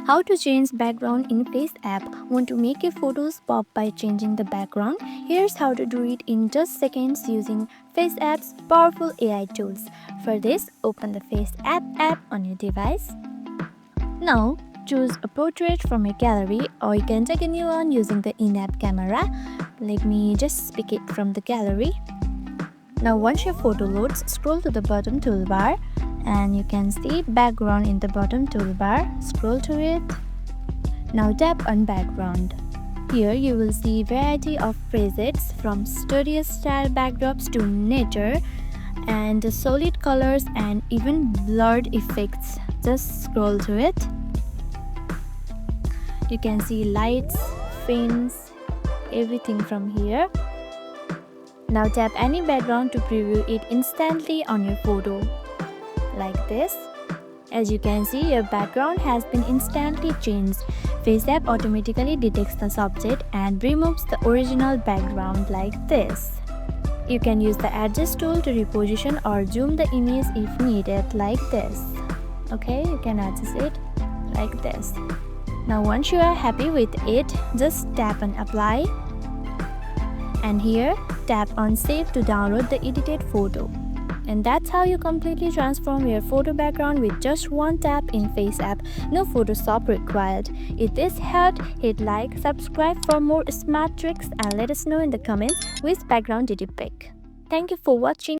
How to change background in FaceApp? Want to make your photos pop by changing the background? Here's how to do it in just seconds using FaceApp's powerful AI tools. For this, open the FaceApp app on your device. Now, choose a portrait from your gallery, or you can take a new one using the in-app camera. Let me just pick it from the gallery. Now once your photo loads, scroll to the bottom toolbar and you can see background in the bottom toolbar. Scroll to it. Now tap on background. Here you will see variety of presets from studio style backdrops to nature and solid colors and even blurred effects. Just scroll to it. You can see lights, fins, everything from here. Now tap any background to preview it instantly on your photo, like this. As you can see, your background has been instantly changed. FaceApp automatically detects the subject and removes the original background like this. You can use the adjust tool to reposition or zoom the image if needed, like this. Okay, you can adjust it like this. Now once you are happy with it, just tap on apply. And here, tap on save to download the edited photo. And that's how you completely transform your photo background with just one tap in FaceApp. No Photoshop required. If this helped, hit like, subscribe for more smart tricks and let us know in the comments which background did you pick. Thank you for watching.